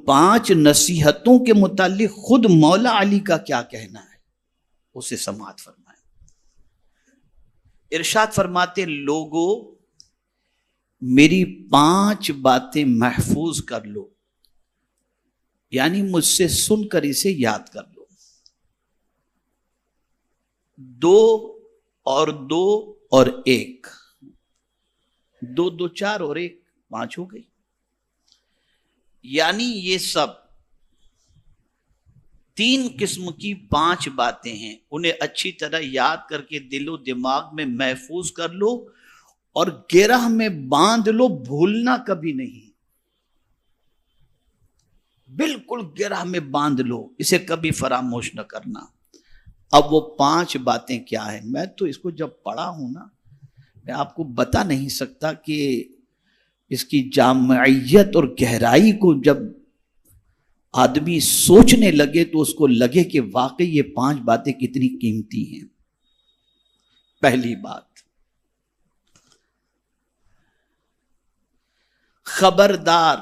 5 نصیحتوں کے متعلق خود مولا علی کا کیا کہنا ہے اسے سماعت فرمائیں۔ ارشاد فرماتے لوگو میری 5 باتیں محفوظ کر لو، یعنی مجھ سے سن کر اسے یاد کر لو۔ 2 اور 2 اور 1، 2 2 4 اور 1 5 ہو گئی۔ یعنی یہ سب 3 قسم کی 5 باتیں ہیں، انہیں اچھی طرح یاد کر کے دل و دماغ میں محفوظ کر لو اور گرہ میں باندھ لو، بھولنا کبھی نہیں، بالکل گرہ میں باندھ لو، اسے کبھی فراموش نہ کرنا۔ اب وہ 5 باتیں کیا ہیں؟ میں تو اس کو جب پڑھا ہوں نا، میں آپ کو بتا نہیں سکتا کہ اس کی جامعیت اور گہرائی کو جب آدمی سوچنے لگے تو اس کو لگے کہ واقعی یہ 5 باتیں کتنی قیمتی ہیں۔ پہلی بات، خبردار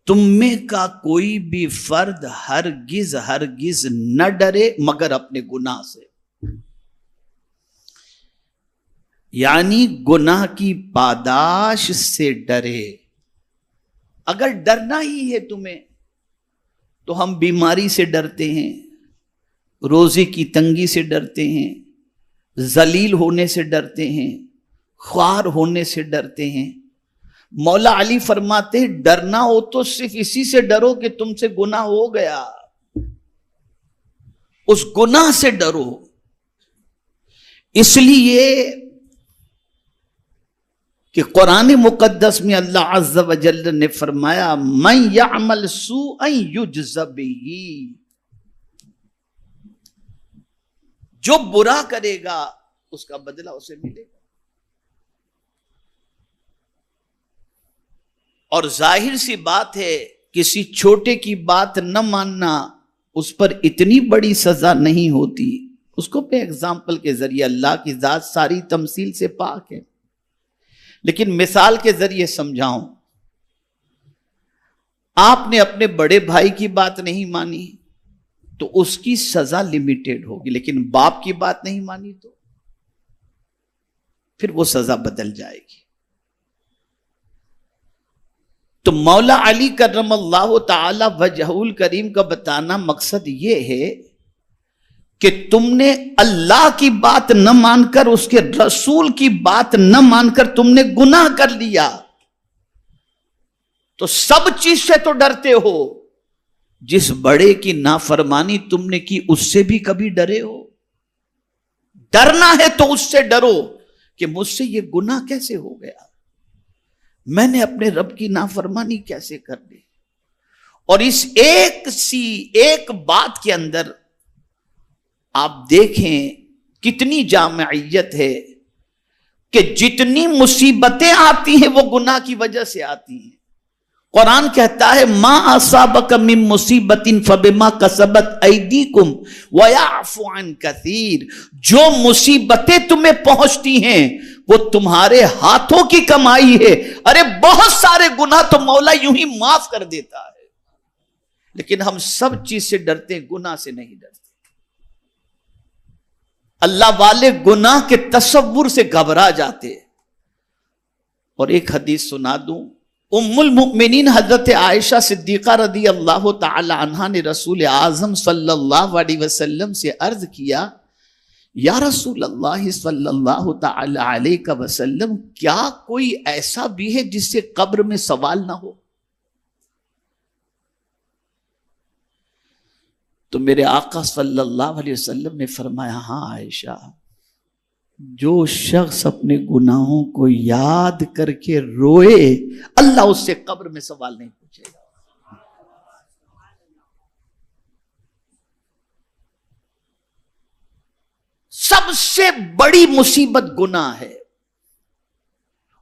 تم میں کا کوئی بھی فرد ہرگز نہ ڈرے مگر اپنے گناہ سے، یعنی گناہ کی پاداش سے ڈرے۔ اگر ڈرنا ہی ہے تمہیں تو ہم بیماری سے ڈرتے ہیں، روزی کی تنگی سے ڈرتے ہیں، ذلیل ہونے سے ڈرتے ہیں، خوار ہونے سے ڈرتے ہیں۔ مولا علی فرماتے ہیں ڈرنا ہو تو صرف اسی سے ڈرو کہ تم سے گناہ ہو گیا، اس گناہ سے ڈرو۔ اس لیے کہ قرآن مقدس میں اللہ عز و جل نے فرمایا من یعمل سوءا یجز بہ، جو برا کرے گا اس کا بدلہ اسے ملے گا۔ اور ظاہر سی بات ہے کسی چھوٹے کی بات نہ ماننا اس پر اتنی بڑی سزا نہیں ہوتی۔ اس کو میں اگزامپل کے ذریعے، اللہ کی ذات ساری تمثیل سے پاک ہے لیکن مثال کے ذریعے سمجھاؤں۔ آپ نے اپنے بڑے بھائی کی بات نہیں مانی تو اس کی سزا لمیٹڈ ہوگی، لیکن باپ کی بات نہیں مانی تو پھر وہ سزا بدل جائے گی۔ تو مولا علی کرم اللہ تعالی وجہہ الکریم کا بتانا مقصد یہ ہے کہ تم نے اللہ کی بات نہ مان کر، اس کے رسول کی بات نہ مان کر تم نے گناہ کر لیا تو سب چیز سے تو ڈرتے ہو، جس بڑے کی نافرمانی تم نے کی اس سے بھی کبھی ڈرے ہو؟ ڈرنا ہے تو اس سے ڈرو کہ مجھ سے یہ گناہ کیسے ہو گیا، میں نے اپنے رب کی نافرمانی کیسے کر لی۔ اور اس ایک بات کے اندر آپ دیکھیں کتنی جامعیت ہے کہ جتنی مصیبتیں آتی ہیں وہ گناہ کی وجہ سے آتی ہیں۔ قرآن کہتا ہے ما اصابک من مصیبت فبما کسبت ایدیکم ویعفو عن کثیر، جو مصیبتیں تمہیں پہنچتی ہیں وہ تمہارے ہاتھوں کی کمائی ہے۔ ارے بہت سارے گناہ تو مولا یوں ہی معاف کر دیتا ہے، لیکن ہم سب چیز سے ڈرتے ہیں، گناہ سے نہیں ڈرتے۔ اللہ والے گناہ کے تصور سے گھبرا جاتے۔ اور ایک حدیث سنا دوں، ام المؤمنین حضرت عائشہ صدیقہ رضی اللہ تعالی عنہا نے رسول اعظم صلی اللہ علیہ وسلم سے عرض کیا یا رسول اللہ صلی اللہ تعالی علیہ وسلم، کیا کوئی ایسا بھی ہے جس سے قبر میں سوال نہ ہو؟ تو میرے آقا صلی اللہ علیہ وسلم نے فرمایا ہاں عائشہ، جو شخص اپنے گناہوں کو یاد کر کے روئے اللہ اس سے قبر میں سوال نہیں پوچھے گا۔ سب سے بڑی مصیبت گناہ ہے،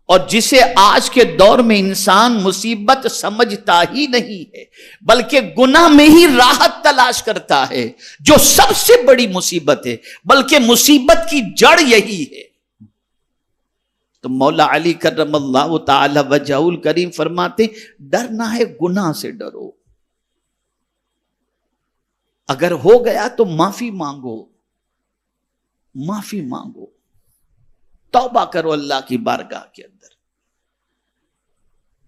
اور جسے آج کے دور میں انسان مصیبت سمجھتا ہی نہیں ہے بلکہ گناہ میں ہی راحت تلاش کرتا ہے، جو سب سے بڑی مصیبت ہے، بلکہ مصیبت کی جڑ یہی ہے۔ تو مولا علی کرم اللہ تعالی وجہہ الکریم فرماتے ڈرنا ہے گناہ سے ڈرو، اگر ہو گیا تو معافی مانگو، معافی مانگو، توبہ کرو اللہ کی بارگاہ کے اندر،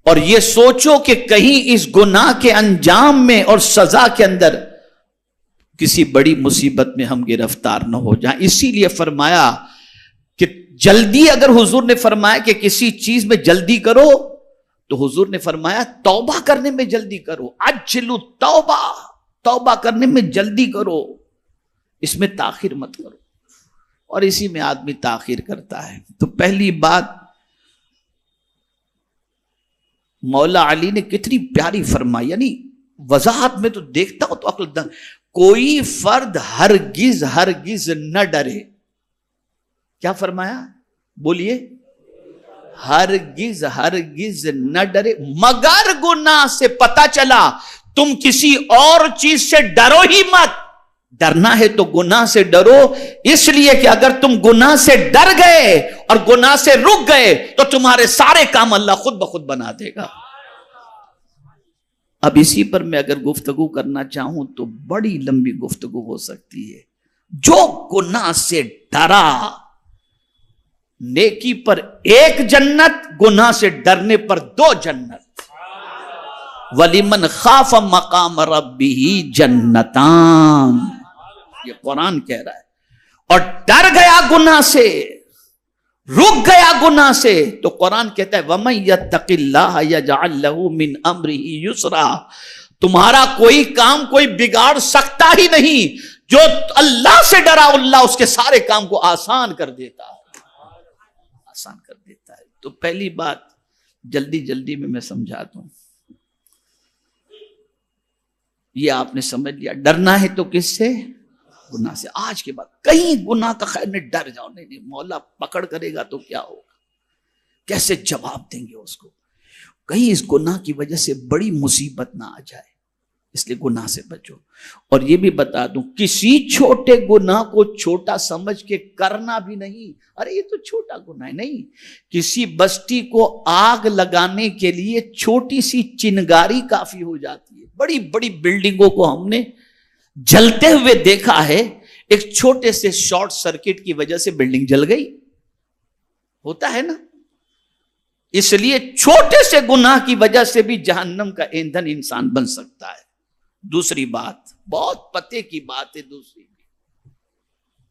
اور یہ سوچو کہ کہیں اس گناہ کے انجام میں اور سزا کے اندر کسی بڑی مصیبت میں ہم گرفتار نہ ہو جائیں۔ اسی لیے فرمایا کہ جلدی، اگر حضور نے فرمایا کہ کسی چیز میں جلدی کرو تو حضور نے فرمایا توبہ کرنے میں جلدی کرو، عجلوا توبہ، توبہ کرنے میں جلدی کرو، اس میں تاخیر مت کرو، اور اسی میں آدمی تاخیر کرتا ہے۔ تو پہلی بات مولا علی نے کتنی پیاری فرمائی، یعنی وضاحت میں تو دیکھتا ہوں تو عقل دنگ، کوئی فرد ہرگز ہرگز نہ ڈرے، کیا فرمایا بولیے، ہرگز ہرگز نہ ڈرے مگر گناہ سے، پتہ چلا تم کسی اور چیز سے ڈرو ہی مت، ڈرنا ہے تو گناہ سے ڈرو، اس لیے کہ اگر تم گناہ سے ڈر گئے اور گناہ سے رک گئے تو تمہارے سارے کام اللہ خود بخود بنا دے گا۔ اب اسی پر میں اگر گفتگو کرنا چاہوں تو بڑی لمبی گفتگو ہو سکتی ہے۔ جو گناہ سے ڈرا، نیکی پر ایک جنت، گناہ سے ڈرنے پر 2 جنت۔ وَلِمَنْ خَافَ مَقَامَ رَبِّهِ جَنَّتَانِ، یہ قرآن کہہ رہا ہے، اور ڈر گیا گناہ سے، رک گیا گناہ سے، تو قرآن کہتا ہے وَمَن يَتَّقِ اللَّهَ يَجْعَل لَّهُ مِنْ أَمْرِهِ يُسْرًا، تمہارا کوئی کام کوئی بگاڑ سکتا ہی نہیں، جو اللہ سے ڈرا اللہ اس کے سارے کام کو آسان کر دیتا ہے، آسان کر دیتا ہے۔ تو پہلی بات جلدی جلدی میں سمجھا دوں، یہ آپ نے سمجھ لیا، ڈرنا ہے تو کس سے؟ گناہ سے۔ آج کے بعد کہیں گناہ کا خیر نہیں، ڈر جاؤ، نہیں مولا پکڑ کرے گا تو کیا ہوگا، کیسے جواب دیں گے اس کو، کہیں اس گناہ کی وجہ سے بڑی مصیبت نہ آ جائے، اس لیے گناہ سے بچو۔ اور یہ بھی بتا دوں کسی چھوٹے گناہ کو چھوٹا سمجھ کے کرنا بھی نہیں، ارے یہ تو چھوٹا گناہ ہے، نہیں، کسی بستی کو آگ لگانے کے لیے چھوٹی سی چنگاری کافی ہو جاتی ہے۔ بڑی بڑی بلڈنگوں کو ہم نے جلتے ہوئے دیکھا ہے، ایک چھوٹے سے شارٹ سرکٹ کی وجہ سے بلڈنگ جل گئی، ہوتا ہے نا۔ اس لیے چھوٹے سے گناہ کی وجہ سے بھی جہنم کا ایندھن انسان بن سکتا ہے۔ دوسری بات، بہت پتے کی بات ہے، دوسری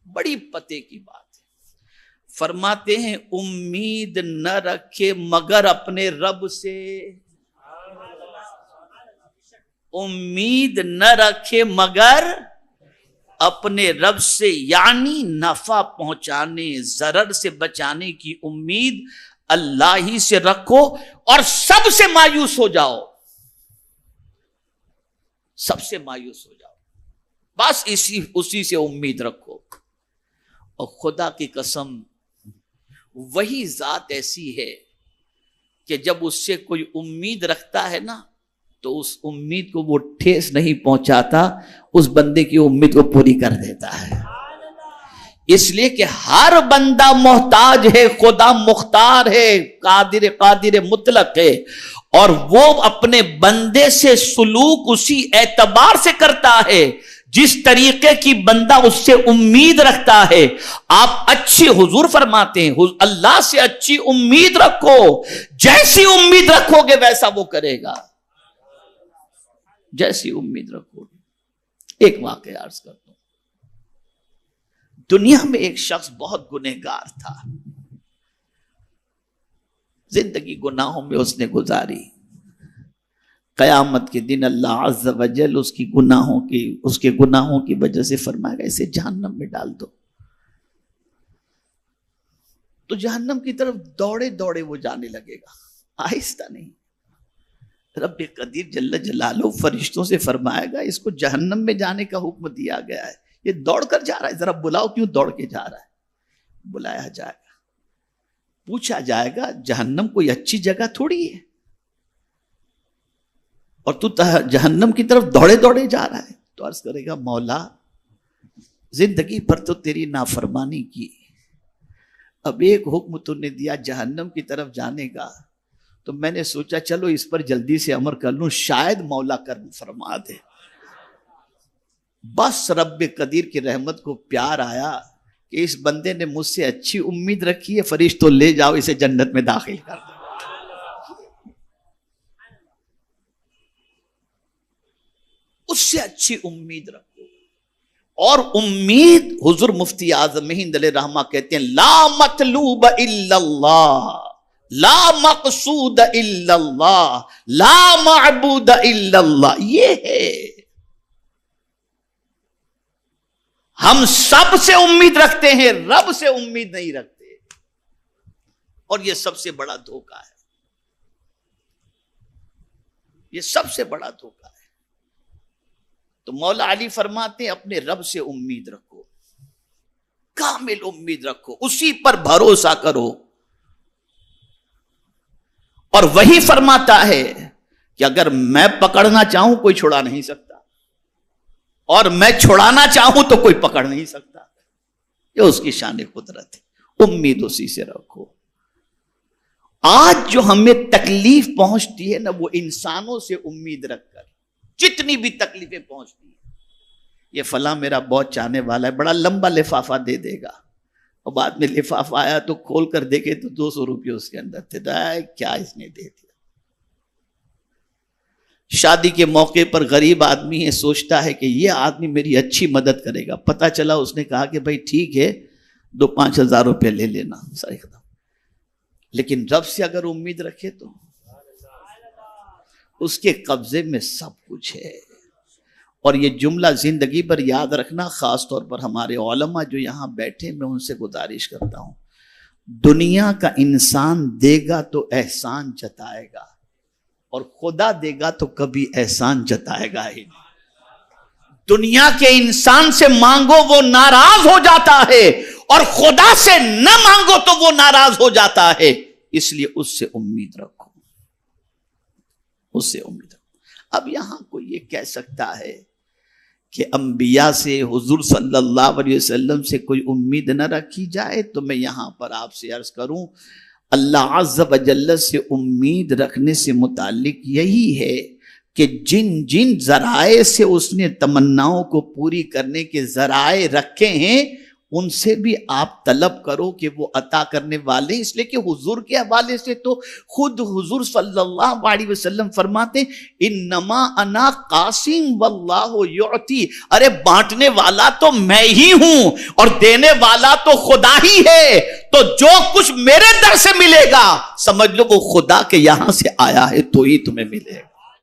بڑی پتے کی بات ہے، فرماتے ہیں امید نہ رکھے مگر اپنے رب سے، امید نہ رکھے مگر اپنے رب سے، یعنی نفع پہنچانے ضرر سے بچانے کی امید اللہ ہی سے رکھو، اور سب سے مایوس ہو جاؤ، سب سے مایوس ہو جاؤ، بس اسی سے امید رکھو۔ اور خدا کی قسم وہی ذات ایسی ہے کہ جب اس سے کوئی امید رکھتا ہے نا تو اس امید کو وہ ٹھیس نہیں پہنچاتا، اس بندے کی امید کو پوری کر دیتا ہے۔ اس لیے کہ ہر بندہ محتاج ہے، خدا مختار ہے، قادر مطلق ہے، اور وہ اپنے بندے سے سلوک اسی اعتبار سے کرتا ہے جس طریقے کی بندہ اس سے امید رکھتا ہے۔ آپ اچھی، حضور فرماتے ہیں اللہ سے اچھی امید رکھو، جیسی امید رکھو گے ویسا وہ کرے گا، جیسی امید رکھو گے۔ ایک واقعہ عرض کرتا ہوں، دنیا میں ایک شخص بہت گنہگار تھا، زندگی گناہوں میں اس نے گزاری، قیامت کے دن اللہ عز و جل اس کے گناہوں کی وجہ سے فرمائے گا اسے جہنم میں ڈال دو۔ تو جہنم کی طرف دوڑے دوڑے وہ جانے لگے گا، آہستہ نہیں۔ رب قدیر جل جلالہ فرشتوں سے فرمائے گا اس کو جہنم میں جانے کا حکم دیا گیا ہے، یہ دوڑ کر جا رہا ہے، ذرا بلاؤ کیوں دوڑ کے جا رہا ہے۔ بلایا جائے گا، پوچھا جائے گا جہنم کوئی اچھی جگہ تھوڑی ہے، اور تو جہنم کی طرف دوڑے دوڑے جا رہا ہے۔ تو عرض کرے گا مولا زندگی پر تو تیری نافرمانی کی، اب ایک حکم تو نے دیا جہنم کی طرف جانے کا، تو میں نے سوچا چلو اس پر جلدی سے عمل کر لوں، شاید مولا کرم فرما دے۔ بس رب قدیر کی رحمت کو پیار آیا کہ اس بندے نے مجھ سے اچھی امید رکھی ہے، فرشتوں لے جاؤ اسے جنت میں داخل کر دو۔ اس سے اچھی امید رکھو۔ اور امید، حضور مفتی اعظم ہند علیہ رحمہ کہتے ہیں لا مطلوب الا اللہ، لا مقصود الا اللہ، لا معبود الا اللہ۔ یہ ہے، ہم سب سے امید رکھتے ہیں، رب سے امید نہیں رکھتے، اور یہ سب سے بڑا دھوکہ ہے، یہ سب سے بڑا دھوکہ ہے۔ تو مولا علی فرماتے ہیں اپنے رب سے امید رکھو، کامل امید رکھو، اسی پر بھروسہ کرو۔ اور وہی فرماتا ہے کہ اگر میں پکڑنا چاہوں کوئی چھڑا نہیں سکتا، اور میں چھڑانا چاہوں تو کوئی پکڑ نہیں سکتا، یہ اس کی شان قدرت ہے۔ امید اسی سے رکھو۔ آج جو ہمیں تکلیف پہنچتی ہے نا، وہ انسانوں سے امید رکھ کر جتنی بھی تکلیفیں پہنچتی ہیں، یہ فلاں میرا بہت چاہنے والا ہے، بڑا لمبا لفافہ دے دے گا، اور بعد میں لفافہ آیا تو کھول کر دیکھے تو 200 روپے اس کے اندر تھے، کیا اس نے دے دیا۔ شادی کے موقع پر غریب آدمی ہے، سوچتا ہے کہ یہ آدمی میری اچھی مدد کرے گا، پتہ چلا اس نے کہا کہ بھائی ٹھیک ہے 2-5 ہزار روپے لے لینا، سارے ختم۔ لیکن رب سے اگر امید رکھے تو اس کے قبضے میں سب کچھ ہے۔ اور یہ جملہ زندگی پر یاد رکھنا، خاص طور پر ہمارے علماء جو یہاں بیٹھے، میں ان سے گزارش کرتا ہوں، دنیا کا انسان دے گا تو احسان جتائے گا، اور خدا دے گا تو کبھی احسان جتائے گا ہی نہیں۔ دنیا کے انسان سے مانگو وہ ناراض ہو جاتا ہے، اور خدا سے نہ مانگو تو وہ ناراض ہو جاتا ہے، اس لیے اس سے امید رکھو، اس سے امید رکھو۔ اب یہاں کوئی یہ کہہ سکتا ہے کہ انبیاء سے، حضور صلی اللہ علیہ وسلم سے کوئی امید نہ رکھی جائے، تو میں یہاں پر آپ سے عرض کروں، اللہ عز و جل سے امید رکھنے سے متعلق یہی ہے کہ جن جن ذرائع سے اس نے تمناؤں کو پوری کرنے کے ذرائع رکھے ہیں، ان سے بھی آپ طلب کرو کہ وہ عطا کرنے والے، اس لیے کہ حضور کے حوالے سے تو خود حضور صلی اللہ علیہ وسلم فرماتے ہیں انما انا قاسم واللہ یعطی، ارے بانٹنے والا تو میں ہی ہوں اور دینے والا تو خدا ہی ہے، تو جو کچھ میرے در سے ملے گا سمجھ لو وہ خدا کے یہاں سے آیا ہے تو ہی تمہیں ملے گا۔